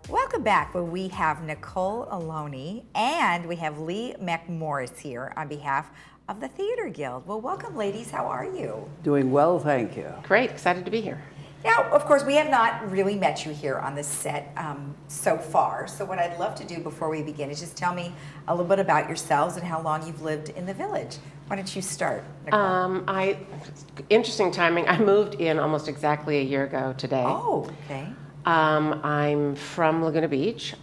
Welcome back, where we have Nicole Aloni and we have Lee McMorris here on behalf of the Theater Guild. Well, welcome, ladies. How are you? Doing well, thank you. Great, excited to be here. Now, of course, we have not really met you here on the set so far. So what I'd love to do before we begin is just tell me a little bit about yourselves and how long you've lived in the village. Why don't you start, Nicole? Interesting timing. I moved in almost exactly a year ago today. Oh, okay. I'm from Laguna Beach.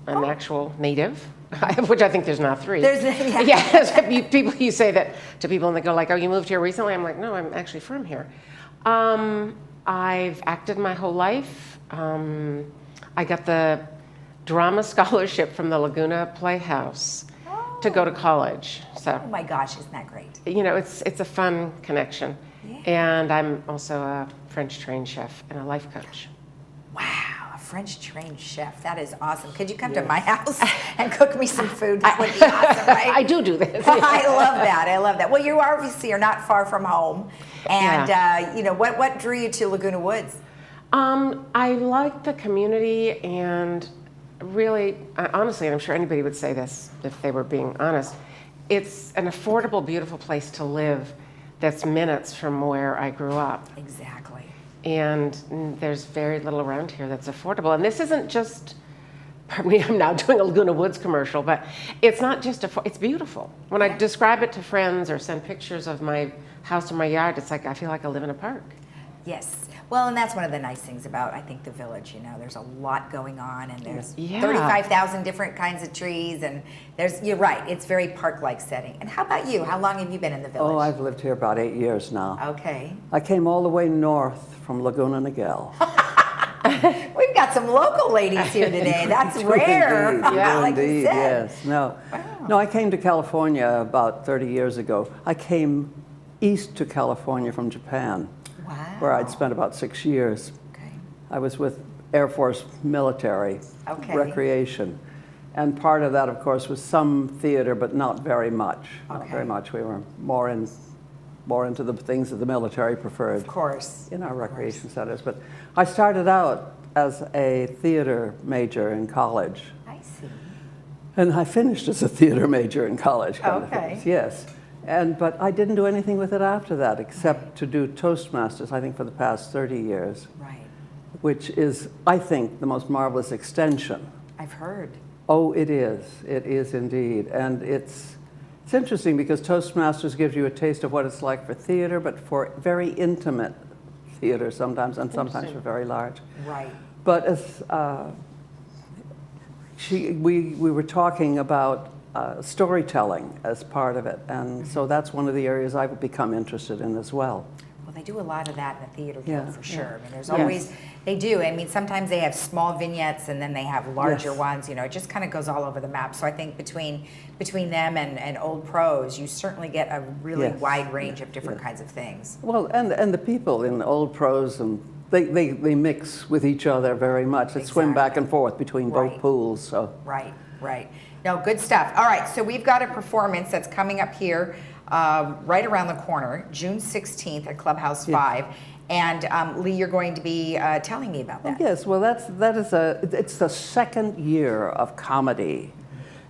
I'm an actual native, which I think there's now three. People, you say that to people and they go like, oh, you moved here recently? I'm like, no, I'm actually from here. I've acted my whole life. I got the drama scholarship from the Laguna Playhouse to go to college. So, Oh my gosh, isn't that great? you know, it's a fun connection. Yeah. And I'm also a French trained chef and a life coach. Wow, a French trained chef. That is awesome. Could you come to my house and cook me some food? That would be awesome, right? I do this. I love that. I love that. Well, you obviously are not far from home. And, you know, what drew you to Laguna Woods? I like the community, and really, honestly, and I'm sure anybody would say this if they were being honest, it's an affordable, beautiful place to live that's minutes from where I grew up. Exactly. And there's very little around here that's affordable. And this isn't just, pardon me, I'm now doing a Laguna Woods commercial, but it's not just, it's beautiful. When I describe it to friends or send pictures of my house or my yard, it's like I feel like I live in a park. Yes. Well, and that's one of the nice things about, I think, the village. You know, there's a lot going on, and there's 35,000 different kinds of trees, and you're right, it's very park-like setting. And how about you? How long have you been in the village? Oh, I've lived here about 8 years now. Okay. I came all the way north from Laguna Niguel. We've got some local ladies here today. That's rare. Indeed, Like you indeed, said. yes. No. Wow. No, I came to California about 30 years ago. I came east to California from Japan, Wow. where I'd spent about 6 years. Okay. I was with Air Force military Okay. recreation. And part of that, of course, was some theater, but not very much. Not Okay. very much. We were more into the things that the military preferred. Of course. In our recreation centers. But I started out as a theater major in college. I see. And I finished as a theater major in college. Kind of Okay. things. Yes. But I didn't do anything with it after that except to do Toastmasters, I think, for the past 30 years, Right. which is, I think, the most marvelous extension. I've heard. Oh, it is. It is indeed. And it's interesting because Toastmasters gives you a taste of what it's like for theater, but for very intimate theater sometimes, and sometimes for very large. Right. But as we were talking about storytelling as part of it, and so that's one of the areas I've become interested in as well. Well, they do a lot of that in the theater guild Yeah, for sure. yeah. I mean, there's Yes. always, they do. I mean, sometimes they have small vignettes and then they have larger Yes. ones. You know, it just kind of goes all over the map. So I think between them and old pros, you certainly get a really Yes. wide range of different Yes. kinds of things. Well, and the people in old prose, and they mix with each other very much. They swim back Exactly. and forth between both Right. pools. So. Right, right. No, good stuff. All right, so we've got a performance that's coming up here right around the corner, June 16th at Clubhouse 5. And Lee, you're going to be telling me about that. Yes, well, it's the second year of comedy,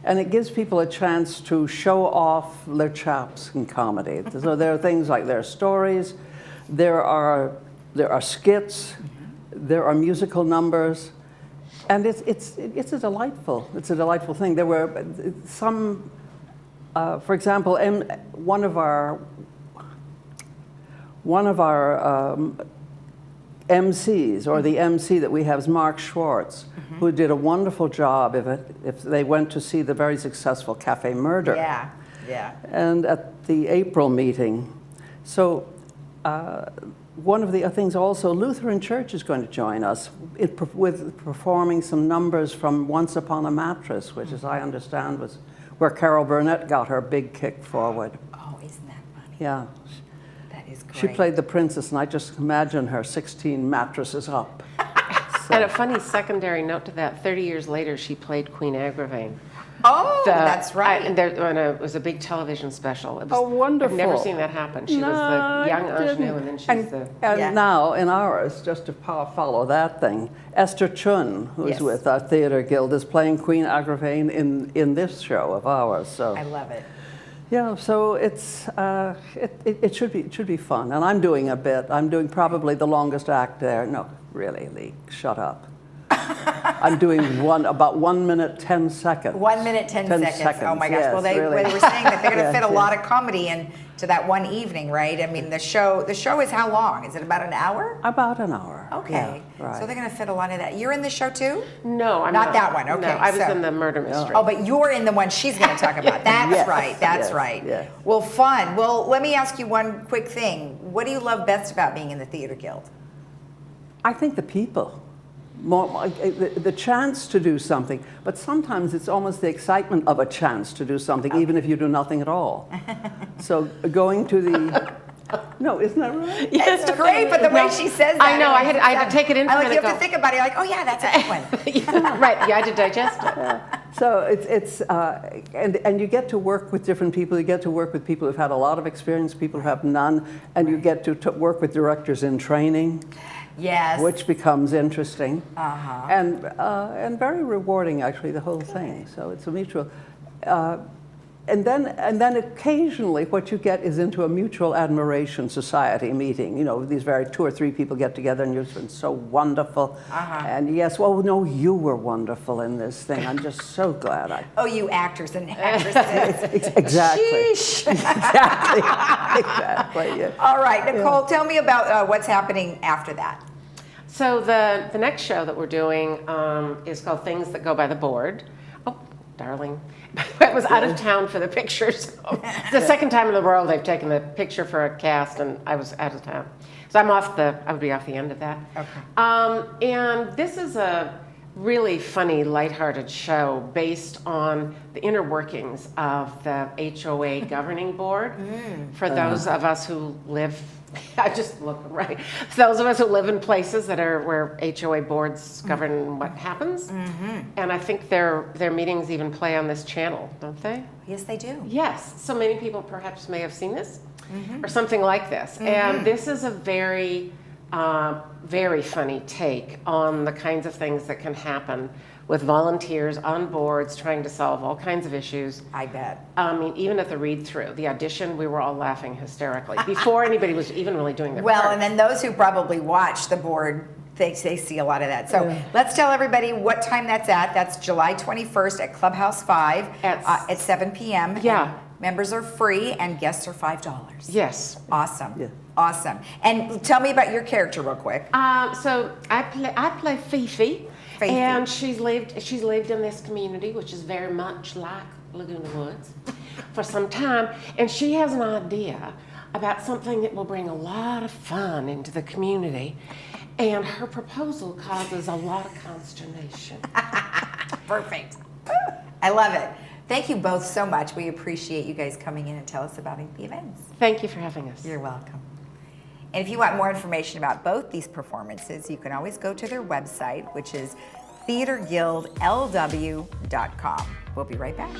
and it gives people a chance to show off their chops in comedy. So there are things like there are stories, there are skits, there are musical numbers, and it's a delightful thing. There were some, for example, one of our MCs, or the MC that we have, is Mark Schwartz, who did a wonderful job if they went to see the very successful Cafe Murder. Yeah, yeah. And at the April meeting. So one of the things also, Lutheran Church is going to join us with performing some numbers from Once Upon a Mattress, which, as I understand, was where Carol Burnett got her big kick forward. Oh, isn't that funny? Yeah. That is great. She played the princess, and I just imagine her 16 mattresses up. And a funny secondary note to that, 30 years later, she played Queen Agravain. Oh, that's right. And it was a big television special. It was, Oh, wonderful. I've never seen that happen. She was the young ingenue, and then she's the... And Yeah. now, in ours, just to follow that thing, Esther Chun, who's Yes. with our theater guild, is playing Queen Agravain in this show of ours. So I love it. yeah, so it's it should be fun. And I'm doing a bit. I'm doing probably the longest act there. No, really, Lee, shut up. I'm doing about 1 minute 10 seconds. 1 minute, 10 seconds. Oh my gosh. Yes, Well, they really. were saying that they're going to fit a Yes, lot of comedy into that one evening, right? I mean, the show is how long? Is it about an hour? About an hour. Okay. Yeah, right. So they're going to fit a lot of that. You're in the show too? No, I'm Not not. that one, okay, No, I was so- in the murder mystery. Oh, but you're in the one she's going to talk about. That's Yes, right. That's yes, right. yes. Well, fun. Well, let me ask you one quick thing. What do you love best about being in the Theater Guild? I think the people. The chance to do something, but sometimes it's almost the excitement of a chance to do something, even if you do nothing at all. So going to the, no, isn't that right? It's great, but the way she says that. I know, I had to take it in for a I like, minute you have to ago. think about it. You're like, oh yeah, that's a good one. Yeah, right, you had to digest it. So it's and you get to work with different people. You get to work with people who've had a lot of experience, people who have none, and you get to work with directors in training. Yes. Which becomes interesting and very rewarding, actually, the whole thing. So it's a mutual, and then occasionally what you get is into a mutual admiration society meeting. You know, these very 2 or 3 people get together and you've been so wonderful. And yes, well, no, you were wonderful in this thing. I'm just so glad Oh, you actors and actresses. Exactly. Sheesh. Exactly. Yeah. All right, Nicole, tell me about what's happening after that. So the next show that we're doing is called Things That Go by the Board. Oh, darling. I was out of town for the picture. So it's the second time in the world they've taken the picture for a cast, and I was out of town. So I would be off the end of that. Okay. And this is a really funny, lighthearted show based on the inner workings of the HOA governing board. For those of us who live, I just look right. So those of us who live in places that are where HOA boards govern what happens. And I think their meetings even play on this channel, don't they? Yes, they do. Yes. So many people perhaps may have seen this or something like this. And this is a very, very funny take on the kinds of things that can happen with volunteers on boards trying to solve all kinds of issues. I bet. I mean, even at the read-through, the audition, we were all laughing hysterically before anybody was even really doing their Well, part. and then those who probably watch the board, they see a lot of that. So let's tell everybody what time that's at. That's July 21st at Clubhouse 5 at 7 p.m. Yeah. And members are free and guests are $5. Yes. Awesome. Yeah. Awesome. And tell me about your character real quick. So I play Fifi, Fifi. and she's lived in this community, which is very much like Laguna Woods, for some time, and she has an idea about something that will bring a lot of fun into the community, and her proposal causes a lot of consternation. Perfect. I love it. Thank you both so much. We appreciate you guys coming in and tell us about the events. Thank you for having us. You're welcome. And if you want more information about both these performances, you can always go to their website, which is theaterguildlw.com. We'll be right back.